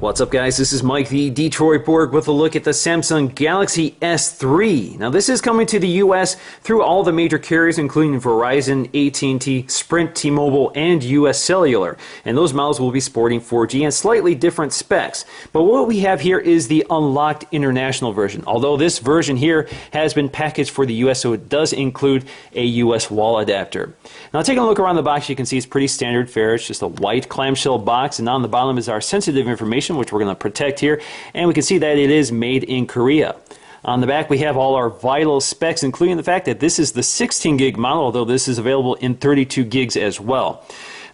What's up, guys? This is Mike the Detroit Borg with a look at the Samsung Galaxy S3. Now this is coming to the US through all the major carriers including Verizon, AT&T, Sprint, T-Mobile, and US Cellular. And those models will be sporting 4G and slightly different specs. But what we have here is the unlocked international version. Although this version here has been packaged for the US, so it does include a US wall adapter. Now taking a look around the box, you can see it's pretty standard fare. It's just a white clamshell box, and on the bottom is our sensitive information, which we're going to protect here, and we can see that it is made in Korea. On the back we have all our vital specs, including the fact that this is the 16 gig model, although this is available in 32 gigs as well.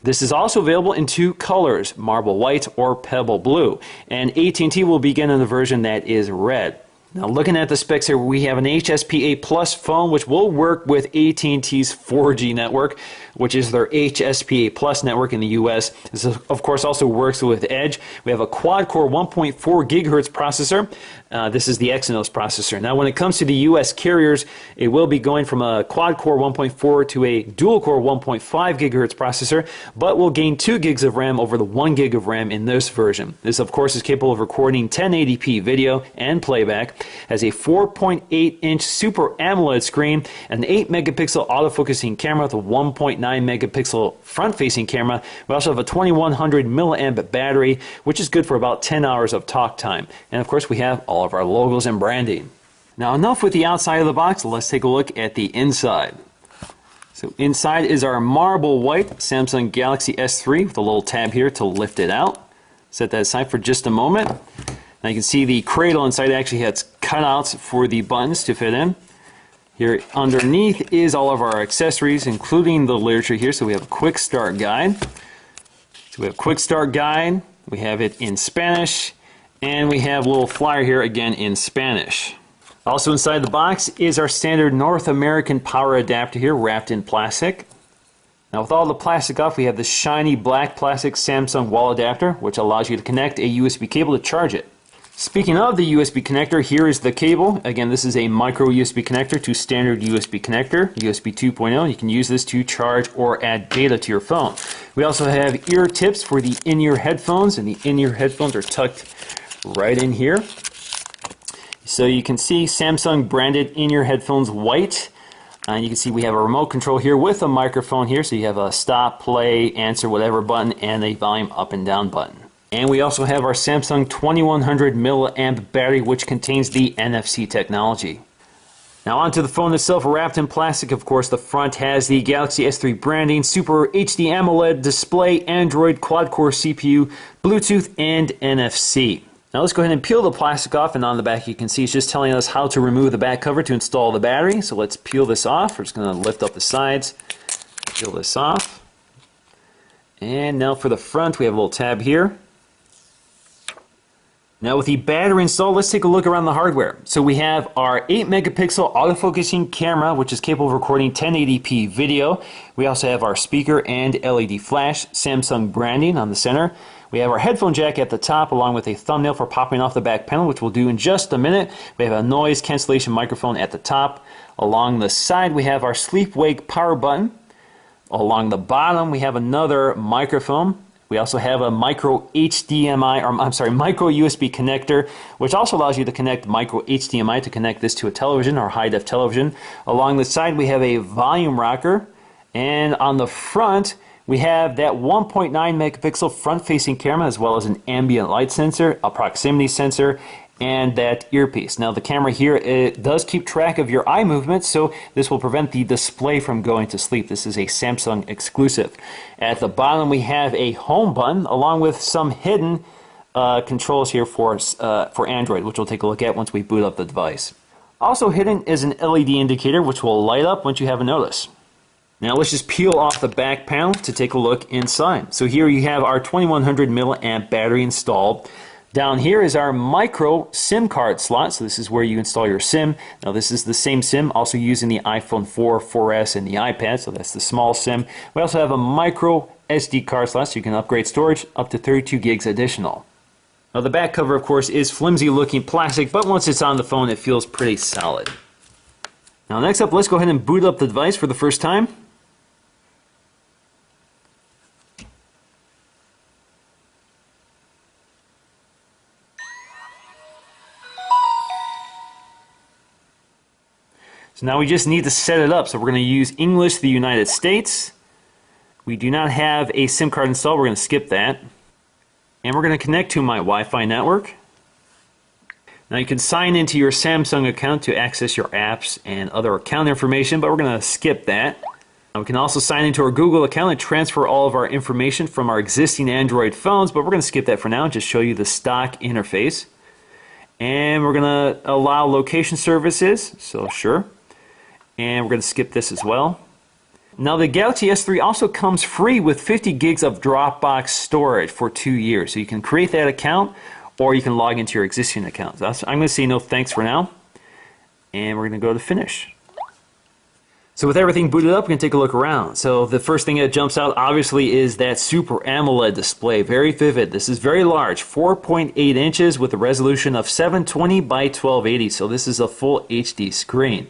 This is also available in two colors, marble white or pebble blue, and AT&T will begin in the version that is red. Now looking at the specs here, we have an HSPA Plus phone which will work with AT&T's 4G network, which is their HSPA Plus network in the US. This of course also works with Edge. We have a quad-core 1.4 gigahertz processor. This is the Exynos processor. Now when it comes to the US carriers, it will be going from a quad-core 1.4 to a dual-core 1.5 gigahertz processor, but will gain 2 gigs of RAM over the 1 gig of RAM in this version. This of course is capable of recording 1080p video and playback, has a 4.8-inch Super AMOLED screen, an 8 megapixel autofocusing camera with a 1.9 megapixel front-facing camera. We also have a 2100 milliamp battery, which is good for about 10 hours of talk time. And of course we have all of our logos and branding. Now enough with the outside of the box, let's take a look at the inside. So inside is our marble white Samsung Galaxy S3 with a little tab here to lift it out. Set that aside for just a moment. Now you can see the cradle inside actually has cutouts for the buttons to fit in. Here underneath is all of our accessories, including the literature here. So we have a quick start guide. So we have a quick start guide. We have it in Spanish, and we have a little flyer here again in Spanish. Also inside the box is our standard North American power adapter here, wrapped in plastic. Now with all the plastic off, we have this shiny black plastic Samsung wall adapter, which allows you to connect a USB cable to charge it. Speaking of the USB connector, here is the cable. Again, this is a micro USB connector to standard USB connector, USB 2.0. You can use this to charge or add data to your phone. We also have ear tips for the in-ear headphones, and the in-ear headphones are tucked right in here. So you can see Samsung branded in-ear headphones white. And you can see we have a remote control here with a microphone here. So you have a stop, play, answer, whatever button, and a volume up and down button. And we also have our Samsung 2100 milliamp battery, which contains the NFC technology. Now onto the phone itself, wrapped in plastic. Of course, the front has the Galaxy S3 branding, Super HD AMOLED display, Android quad-core CPU, Bluetooth, and NFC. Now let's go ahead and peel the plastic off, and on the back you can see it's just telling us how to remove the back cover to install the battery. So let's peel this off. We're just going to lift up the sides, peel this off. And now for the front, we have a little tab here. Now with the battery installed, let's take a look around the hardware. So we have our 8 megapixel autofocusing camera, which is capable of recording 1080p video. We also have our speaker and LED flash, Samsung branding on the center. We have our headphone jack at the top, along with a thumbnail for popping off the back panel, which we'll do in just a minute. We have a noise cancellation microphone at the top. Along the side, we have our sleep-wake power button. Along the bottom, we have another microphone. We also have a micro HDMI, or I'm sorry, micro USB connector, which also allows you to connect micro HDMI to connect this to a television or high-def television. Along the side, we have a volume rocker, and on the front, we have that 1.9 megapixel front-facing camera, as well as an ambient light sensor, a proximity sensor, and that earpiece. Now the camera here, it does keep track of your eye movements, so this will prevent the display from going to sleep. This is a Samsung exclusive. At the bottom we have a home button along with some hidden controls here for Android, which we'll take a look at once we boot up the device. Also hidden is an LED indicator which will light up once you have a notice. Now let's just peel off the back panel to take a look inside. So here you have our 2100 milliamp battery installed. Down here is our micro SIM card slot, so this is where you install your SIM. Now this is the same SIM also used in the iPhone 4, 4S, and the iPad, so that's the small SIM. We also have a micro SD card slot, so you can upgrade storage up to 32 gigs additional. Now the back cover, of course, is flimsy looking plastic, but once it's on the phone it feels pretty solid. Now next up, let's go ahead and boot up the device for the first time. So now we just need to set it up. So we're going to use English, the United States. We do not have a SIM card installed. We're going to skip that. And we're going to connect to my Wi-Fi network. Now you can sign into your Samsung account to access your apps and other account information, but we're going to skip that. Now we can also sign into our Google account and transfer all of our information from our existing Android phones, but we're going to skip that for now and just show you the stock interface. And we're going to allow location services, so sure. And we're going to skip this as well. Now the Galaxy S3 also comes free with 50 gigs of Dropbox storage for 2 years. So you can create that account or you can log into your existing account. So I'm going to say no thanks for now. And we're going to go to finish. So with everything booted up, we can take a look around. So the first thing that jumps out obviously is that Super AMOLED display. Very vivid. This is very large, 4.8 inches with a resolution of 720 by 1280. So this is a full HD screen.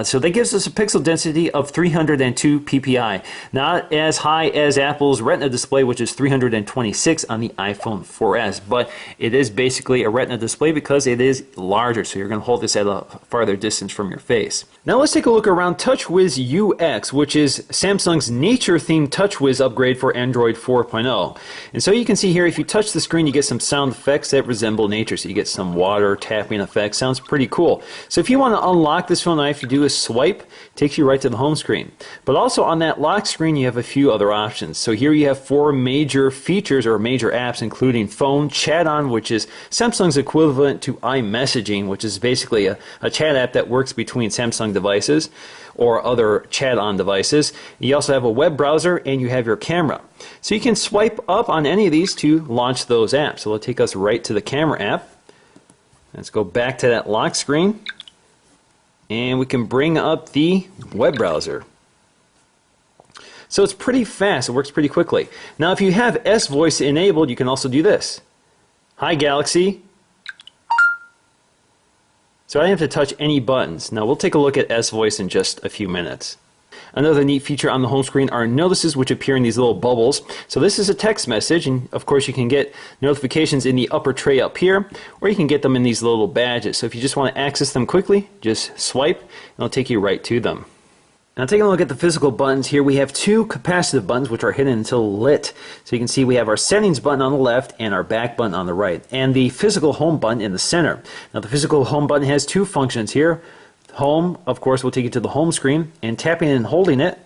So that gives us a pixel density of 302 ppi. Not as high as Apple's Retina display, which is 326 on the iPhone 4S. But it is basically a Retina display because it is larger. So you're going to hold this at a farther distance from your face. Now let's take a look around TouchWiz UX, which is Samsung's nature-themed TouchWiz upgrade for Android 4.0. And so you can see here, if you touch the screen, you get some sound effects that resemble nature. So you get some water tapping effects. Sounds pretty cool. So if you want to unlock this phone, all you have to do is swipe. Takes you right to the home screen. But also on that lock screen, you have a few other options. So here you have 4 major features or major apps, including Phone, Chat On, which is Samsung's equivalent to iMessaging, which is basically a chat app that works between Samsung devices or other chat-on devices. You also have a web browser and you have your camera. So you can swipe up on any of these to launch those apps. So it'll take us right to the camera app. Let's go back to that lock screen and we can bring up the web browser. So it's pretty fast, it works pretty quickly. Now if you have S-Voice enabled, you can also do this. Hi Galaxy. So I don't have to touch any buttons. Now we'll take a look at S-Voice in just a few minutes. Another neat feature on the home screen are notices which appear in these little bubbles. So this is a text message, and of course you can get notifications in the upper tray up here, or you can get them in these little badges. So if you just want to access them quickly, just swipe and it'll take you right to them. Now taking a look at the physical buttons here, we have 2 capacitive buttons which are hidden until lit. So you can see we have our settings button on the left and our back button on the right, and the physical home button in the center. Now the physical home button has 2 functions here. Home, of course, will take you to the home screen, and tapping and holding it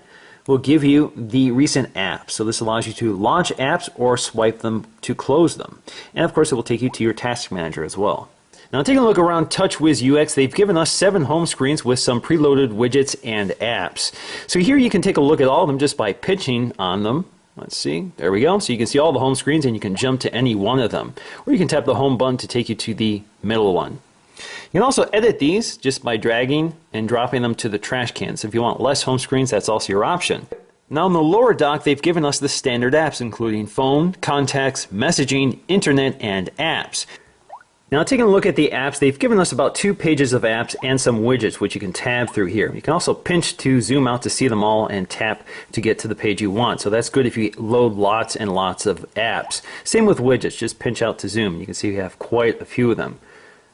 will give you the recent apps. So this allows you to launch apps or swipe them to close them. And of course it will take you to your task manager as well. Now taking a look around TouchWiz UX, they've given us 7 home screens with some preloaded widgets and apps. So here you can take a look at all of them just by pinching on them. Let's see, there we go. So you can see all the home screens and you can jump to any one of them. Or you can tap the home button to take you to the middle one. You can also edit these just by dragging and dropping them to the trash can. So if you want less home screens, that's also your option. Now in the lower dock, they've given us the standard apps, including phone, contacts, messaging, internet, and apps. Now taking a look at the apps, they've given us about 2 pages of apps and some widgets which you can tab through here. You can also pinch to zoom out to see them all and tap to get to the page you want. So that's good if you load lots and lots of apps. Same with widgets, just pinch out to zoom. You can see we have quite a few of them.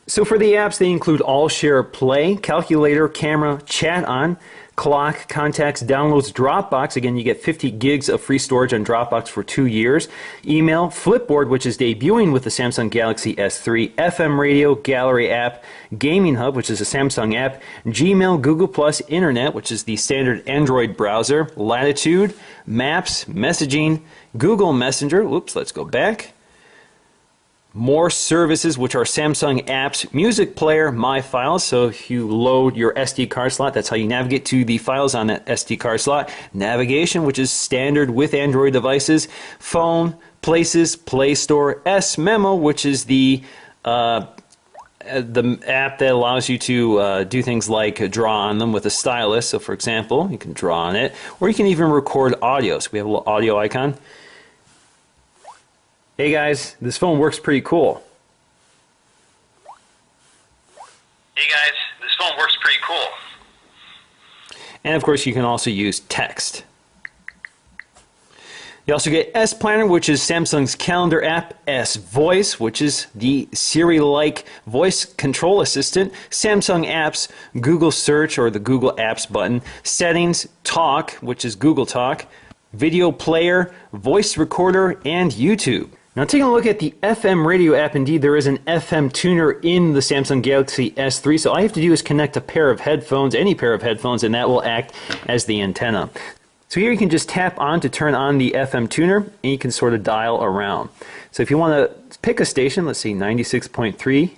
So for the apps, they include AllShare Play, Calculator, Camera, Chat On, Clock, Contacts, Downloads, Dropbox. Again, you get 50 gigs of free storage on Dropbox for 2 years. Email, Flipboard, which is debuting with the Samsung Galaxy S3, FM radio, Gallery app, Gaming Hub, which is a Samsung app, Gmail, Google+, Internet, which is the standard Android browser, Latitude, Maps, Messaging, Google Messenger. Oops, let's go back. More services, which are Samsung apps, music player, My Files. So if you load your SD card slot, that's how you navigate to the files on that SD card slot. Navigation, which is standard with Android devices. Phone, Places, Play Store. S-Memo, which is the app that allows you to do things like draw on them with a stylus. So for example, you can draw on it, or you can even record audio. So we have a little audio icon. Hey guys, this phone works pretty cool. Hey guys, this phone works pretty cool. And of course you can also use text. You also get S Planner, which is Samsung's calendar app, S Voice, which is the Siri-like voice control assistant, Samsung Apps, Google Search or the Google Apps button, Settings, Talk, which is Google Talk, Video Player, Voice Recorder, and YouTube. Now taking a look at the FM radio app, indeed there is an FM tuner in the Samsung Galaxy S3, so all you have to do is connect a pair of headphones, any pair of headphones, and that will act as the antenna. So here you can just tap on to turn on the FM tuner, and you can sort of dial around. So if you want to pick a station, let's see, 96.3,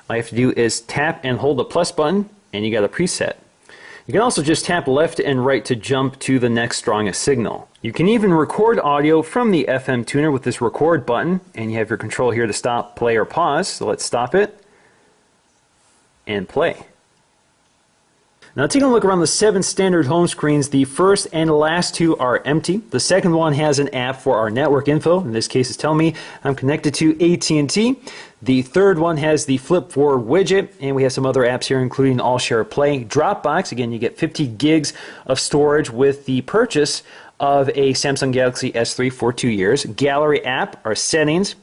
all you have to do is tap and hold the plus button, and you got a preset. You can also just tap left and right to jump to the next strongest signal. You can even record audio from the FM tuner with this record button, and you have your control here to stop, play, or pause. So let's stop it and play. Now taking a look around the 7 standard home screens, the first and last 2 are empty. The second one has an app for our network info. In this case, it's telling me I'm connected to AT&T. The third one has the Flip Forward widget, and we have some other apps here, including All Share Play. Dropbox, again, you get 50 gigs of storage with the purchase of a Samsung Galaxy S3 for 2 years. Gallery app, our settings.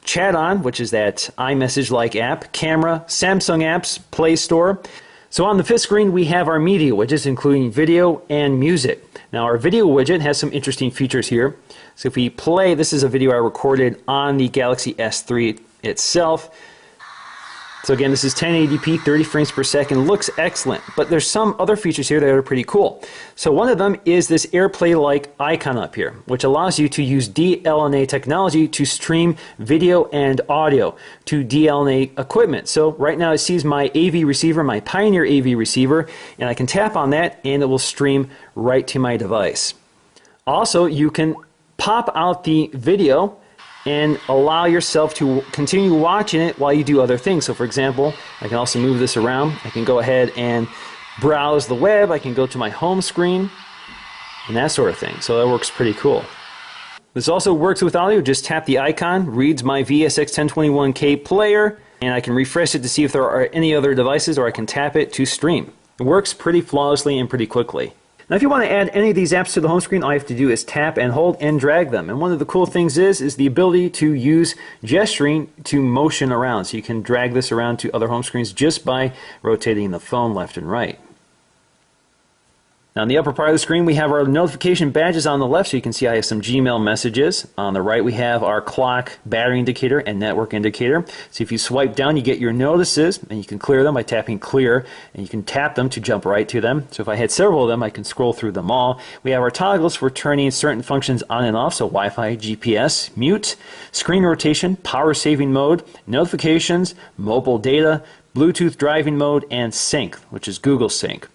Chat On, which is that iMessage-like app. Camera, Samsung Apps, Play Store. So on the 5th screen, we have our media widgets, including video and music. Now our video widget has some interesting features here. So if we play, this is a video I recorded on the Galaxy S3 itself. So again, this is 1080p, 30 frames per second, looks excellent, but there's some other features here that are pretty cool. So one of them is this AirPlay-like icon up here, which allows you to use DLNA technology to stream video and audio to DLNA equipment. So right now it sees my AV receiver, my Pioneer AV receiver, and I can tap on that and it will stream right to my device. Also, you can pop out the video and allow yourself to continue watching it while you do other things. So for example, I can also move this around. I can go ahead and browse the web. I can go to my home screen and that sort of thing. So that works pretty cool. This also works with audio. Just tap the icon, reads my VSX1021K player, and I can refresh it to see if there are any other devices, or I can tap it to stream. It works pretty flawlessly and pretty quickly. Now if you want to add any of these apps to the home screen, all you have to do is tap and hold and drag them. And one of the cool things is the ability to use gesturing to motion around. So you can drag this around to other home screens just by rotating the phone left and right. Now in the upper part of the screen we have our notification badges on the left, so you can see I have some Gmail messages. On the right we have our clock, battery indicator, and network indicator. So if you swipe down you get your notices, and you can clear them by tapping clear, and you can tap them to jump right to them. So if I had several of them I can scroll through them all. We have our toggles for turning certain functions on and off, so Wi-Fi, GPS, mute, screen rotation, power saving mode, notifications, mobile data, Bluetooth driving mode, and sync, which is Google Sync.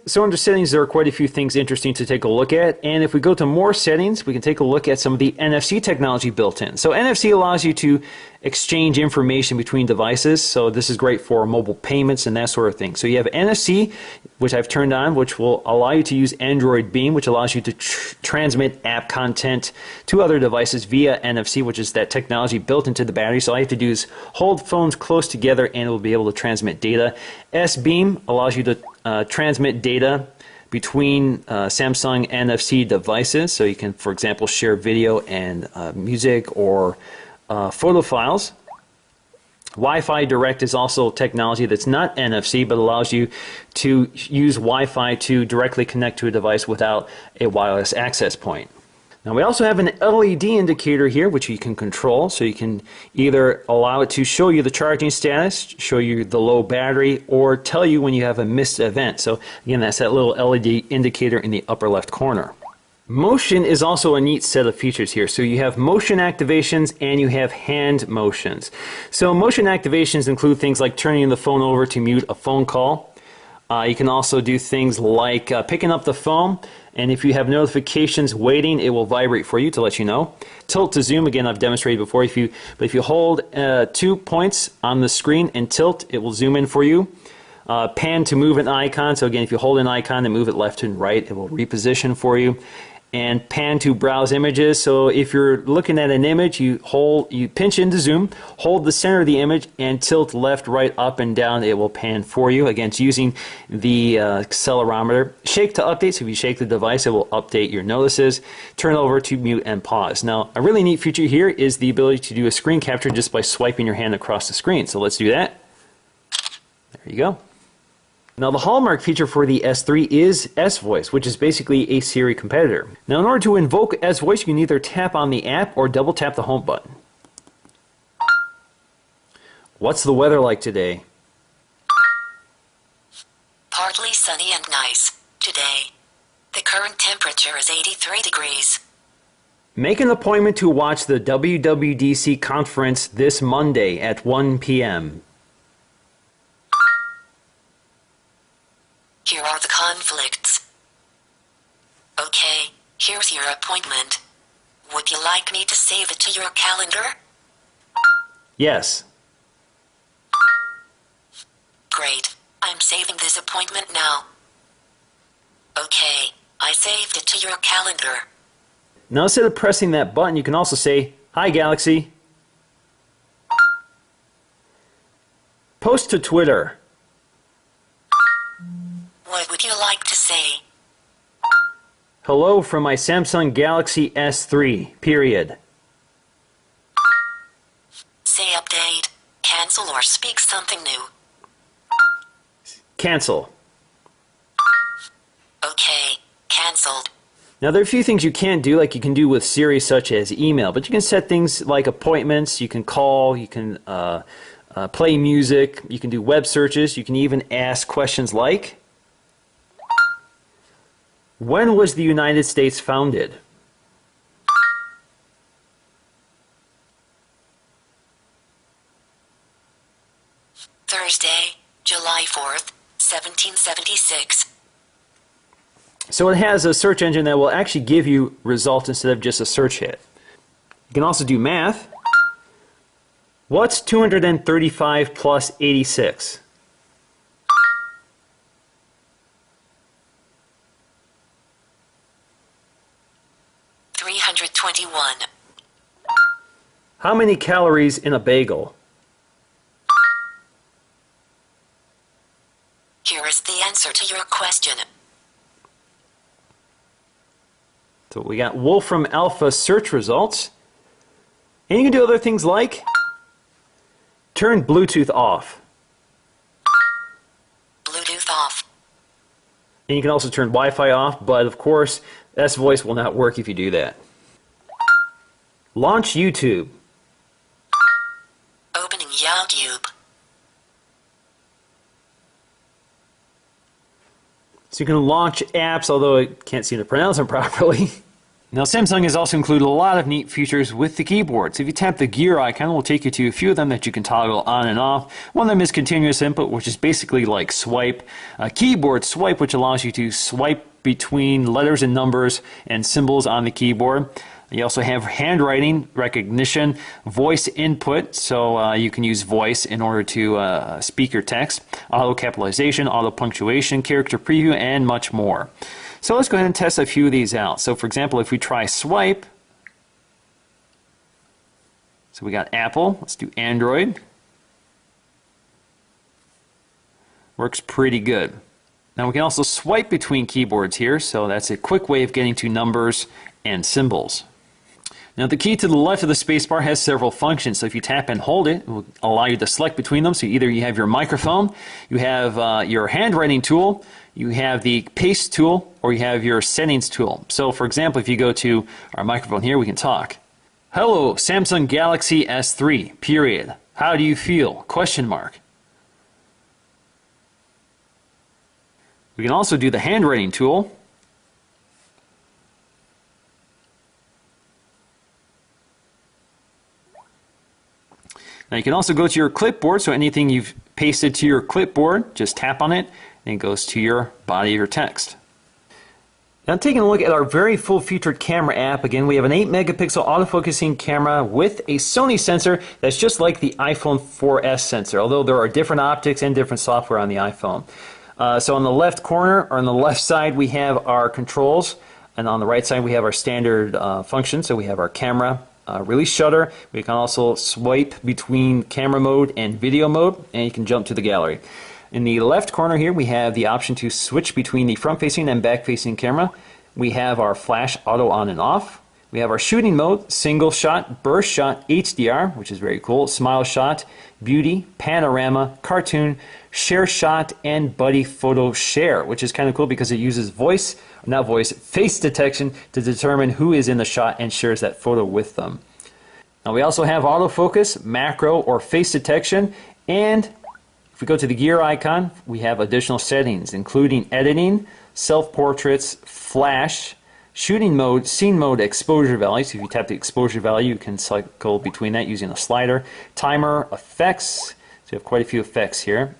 So under settings there are quite a few things interesting to take a look at, and if we go to more settings we can take a look at some of the NFC technology built in. So NFC allows you to exchange information between devices, so this is great for mobile payments and that sort of thing. So you have NFC, which I've turned on, which will allow you to use Android Beam, which allows you to transmit app content to other devices via NFC, which is that technology built into the battery. So all you have to do is hold phones close together and it will be able to transmit data. S-Beam allows you to transmit data between Samsung NFC devices, so you can, for example, share video and music or photo files. Wi-Fi Direct is also technology that's not NFC but allows you to use Wi-Fi to directly connect to a device without a wireless access point. Now we also have an LED indicator here which you can control, so you can either allow it to show you the charging status, show you the low battery, or tell you when you have a missed event. So again, that's that little LED indicator in the upper left corner. Motion is also a neat set of features here. So you have motion activations and you have hand motions. So motion activations include things like turning the phone over to mute a phone call. You can also do things like picking up the phone, and if you have notifications waiting, it will vibrate for you to let you know. Tilt to zoom, again I've demonstrated before, if you hold 2 points on the screen and tilt, it will zoom in for you. Pan to move an icon, so again if you hold an icon and move it left and right, it will reposition for you. and pan to browse images. So if you're looking at an image, you pinch into zoom, hold the center of the image, and tilt left, right, up, and down. It will pan for you. Again, it's using the accelerometer. Shake to update. So if you shake the device, it will update your notices. Turn over to mute and pause. Now, a really neat feature here is the ability to do a screen capture just by swiping your hand across the screen. So let's do that. There you go. Now the hallmark feature for the S3 is S-Voice, which is basically a Siri competitor. Now in order to invoke S-Voice, you can either tap on the app or double tap the home button. What's the weather like today? Partly sunny and nice today. The current temperature is 83 degrees. Make an appointment to watch the WWDC conference this Monday at 1 p.m. Here are the conflicts. Okay, here's your appointment. Would you like me to save it to your calendar? Yes. Great, I'm saving this appointment now. Okay, I saved it to your calendar. Now instead of pressing that button, you can also say, "Hi Galaxy." Post to Twitter. What would you like to say? Hello from my Samsung Galaxy S3, period. Say update, cancel, or speak something new. Cancel. Okay, cancelled. Now there are a few things you can't do like you can do with Siri, such as email, but you can set things like appointments, you can call, you can play music, you can do web searches, you can even ask questions like, when was the United States founded? Thursday, July 4th, 1776. So it has a search engine that will actually give you results instead of just a search hit. You can also do math. What's 235 plus 86? $321. How many calories in a bagel? Here is the answer to your question. So we got Wolfram Alpha search results. And you can do other things like turn Bluetooth off. Bluetooth off. And you can also turn Wi-Fi off, but of course, S-Voice will not work if you do that. Launch YouTube. Opening YouTube. So you can launch apps, although I can't seem to pronounce them properly. Now Samsung has also included a lot of neat features with the keyboard. So if you tap the gear icon, it will take you to a few of them that you can toggle on and off. One of them is continuous input, which is basically like swipe. Keyboard swipe, which allows you to swipe between letters and numbers and symbols on the keyboard. You also have handwriting recognition, voice input, so you can use voice in order to speak your text, auto capitalization, auto punctuation, character preview, and much more. So let's go ahead and test a few of these out. So for example, if we try swipe, so we got Apple, let's do Android. Works pretty good. Now we can also swipe between keyboards here, so that's a quick way of getting to numbers and symbols. Now the key to the left of the spacebar has several functions, so if you tap and hold it, it will allow you to select between them. So either you have your microphone, you have your handwriting tool, you have the paste tool, or you have your settings tool. So for example, if you go to our microphone here, we can talk. Hello, Samsung Galaxy S3, period. How do you feel? Question mark. We can also do the handwriting tool. Now you can also go to your clipboard, so anything you've pasted to your clipboard, just tap on it, and it goes to your body of your text. Now taking a look at our very full-featured camera app, again we have an 8-megapixel autofocusing camera with a Sony sensor that's just like the iPhone 4S sensor, although there are different optics and different software on the iPhone. So on the left corner, or on the left side, we have our controls. And on the right side, we have our standard function. So we have our camera, release shutter. We can also swipe between camera mode and video mode, and you can jump to the gallery. In the left corner here, we have the option to switch between the front-facing and back-facing camera. We have our flash auto on and off. We have our shooting mode, single shot, burst shot, HDR, which is very cool, smile shot, beauty, panorama, cartoon, share shot, and buddy photo share, which is kind of cool because it uses face detection to determine who is in the shot and shares that photo with them. Now we also have autofocus, macro, or face detection, and if we go to the gear icon, we have additional settings, including editing, self-portraits, flash, shooting mode, scene mode, exposure value. So if you tap the exposure value, you can cycle between that using a slider. Timer, effects. So we have quite a few effects here.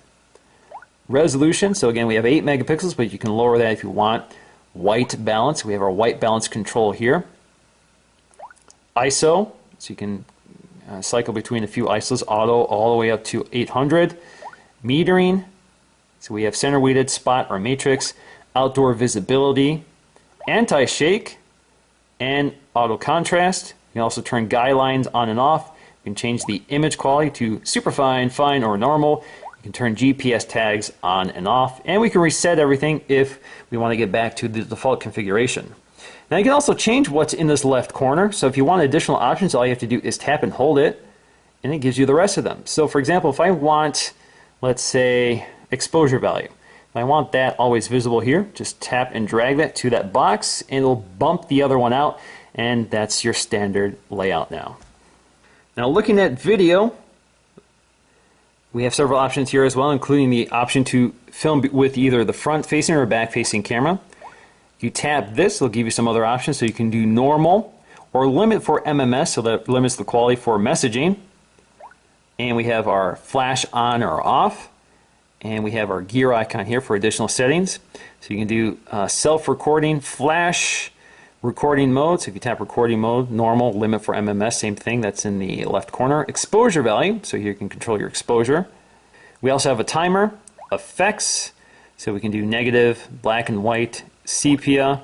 Resolution. So again, we have 8 megapixels, but you can lower that if you want. White balance. We have our white balance control here. ISO. So you can cycle between a few ISOs, auto all the way up to 800. Metering. So we have center weighted, spot, or matrix. Outdoor visibility. Anti-shake and auto contrast. You can also turn guidelines on and off. You can change the image quality to superfine, fine, or normal. You can turn GPS tags on and off, and we can reset everything if we want to get back to the default configuration. Now you can also change what's in this left corner. So if you want additional options, all you have to do is tap and hold it, and it gives you the rest of them. So for example, if I want, let's say, exposure value, I want that always visible here. Just tap and drag that to that box, and it'll bump the other one out, and that's your standard layout now. Now looking at video, we have several options here as well, including the option to film with either the front-facing or back-facing camera. If you tap this, it'll give you some other options, so you can do normal or limit for MMS, so that limits the quality for messaging. And we have our flash on or off. And we have our gear icon here for additional settings. So you can do self-recording, flash, recording mode. So if you tap recording mode, normal, limit for MMS, same thing, that's in the left corner. Exposure value, so here you can control your exposure. We also have a timer, effects, so we can do negative, black and white, sepia,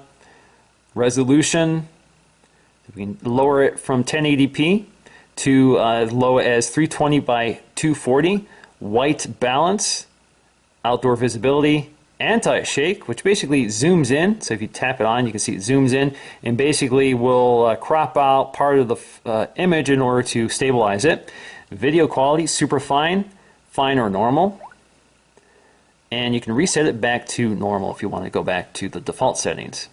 resolution. We can lower it from 1080p to as low as 320 by 240, white balance, outdoor visibility, anti-shake, which basically zooms in. So if you tap it on, you can see it zooms in and basically will crop out part of the image in order to stabilize it. Video quality, super fine, fine or normal. And you can reset it back to normal if you want to go back to the default settings.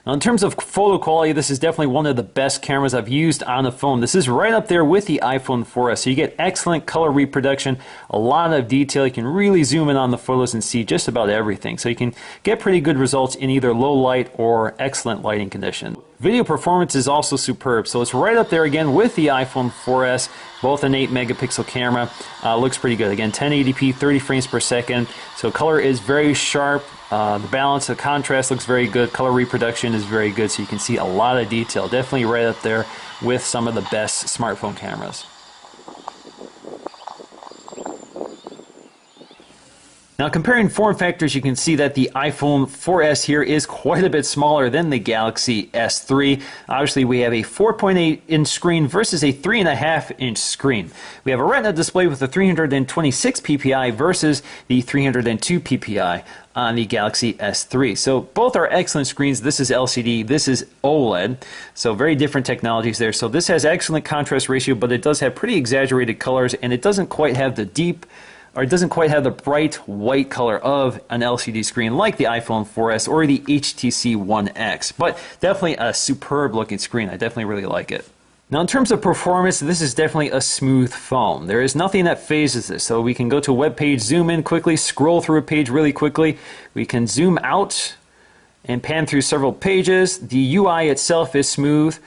Now in terms of photo quality, this is definitely one of the best cameras I've used on the phone. This is right up there with the iPhone 4S. So you get excellent color reproduction, a lot of detail. You can really zoom in on the photos and see just about everything. So you can get pretty good results in either low light or excellent lighting condition. Video performance is also superb. So it's right up there again with the iPhone 4S, both an 8 megapixel camera. Looks pretty good. Again, 1080p, 30 frames per second. So color is very sharp. The balance, the contrast looks very good. Color reproduction is very good, so you can see a lot of detail. Definitely right up there with some of the best smartphone cameras. Now comparing form factors, you can see that the iPhone 4S here is quite a bit smaller than the Galaxy S3. Obviously we have a 4.8-inch screen versus a 3.5-inch screen. We have a Retina display with a 326 ppi versus the 302 ppi on the Galaxy S3. So both are excellent screens. This is LCD, this is OLED. So very different technologies there. So this has excellent contrast ratio, but it does have pretty exaggerated colors, and it doesn't quite have the it doesn't quite have the bright white color of an LCD screen like the iPhone 4S or the HTC One X. But definitely a superb looking screen. I definitely really like it. Now in terms of performance, this is definitely a smooth phone. There is nothing that phases this. So we can go to a web page, zoom in quickly, scroll through a page really quickly. We can zoom out and pan through several pages. The UI itself is smooth,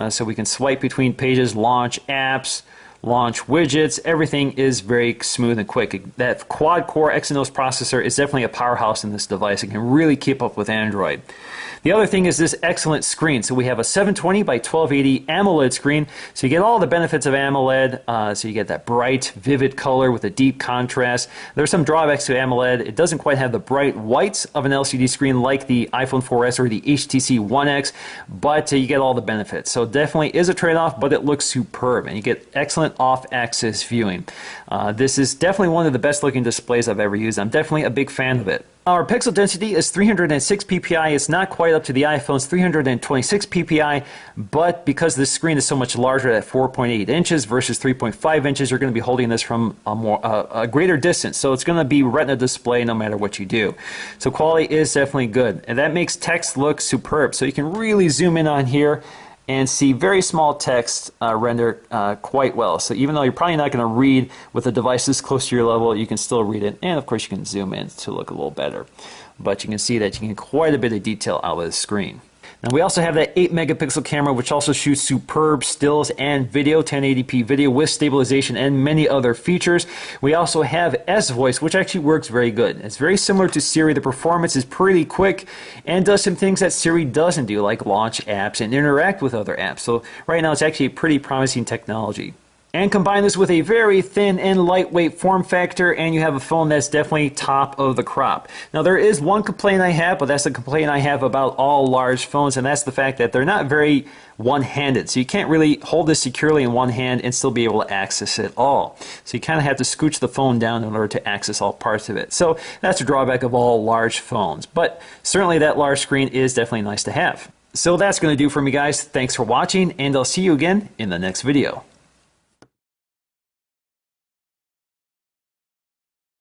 so we can swipe between pages, launch apps, launch widgets. Everything is very smooth and quick. That quad-core Exynos processor is definitely a powerhouse in this device. It can really keep up with Android. The other thing is this excellent screen. So we have a 720 by 1280 AMOLED screen. So you get all the benefits of AMOLED. So you get that bright, vivid color with a deep contrast. There's some drawbacks to AMOLED. It doesn't quite have the bright whites of an LCD screen like the iPhone 4S or the HTC One X, but you get all the benefits. So definitely is a trade-off, but it looks superb, and you get excellent off-axis viewing. This is definitely one of the best looking displays I've ever used. I'm definitely a big fan of it. Our pixel density is 306 ppi. It's not quite up to the iPhone's 326 ppi, but because this screen is so much larger at 4.8 inches versus 3.5 inches, you're going to be holding this from a greater distance. So it's going to be Retina display no matter what you do. So quality is definitely good, and that makes text look superb. So you can really zoom in on here and see very small text render quite well. So even though you're probably not going to read with the device this close to your level, you can still read it. And of course you can zoom in to look a little better. But you can see that you can get quite a bit of detail out of the screen. Now we also have that 8 megapixel camera, which also shoots superb stills and video, 1080p video with stabilization and many other features. We also have S-Voice, which actually works very good. It's very similar to Siri. The performance is pretty quick and does some things that Siri doesn't do, like launch apps and interact with other apps. So right now it's actually a pretty promising technology. And combine this with a very thin and lightweight form factor, and you have a phone that's definitely top of the crop. Now there is one complaint I have, but that's the complaint I have about all large phones, and that's the fact that they're not very one-handed. So you can't really hold this securely in one hand and still be able to access it all. So you kind of have to scooch the phone down in order to access all parts of it. So that's a drawback of all large phones. But certainly that large screen is definitely nice to have. So that's going to do for me, guys. Thanks for watching, and I'll see you again in the next video.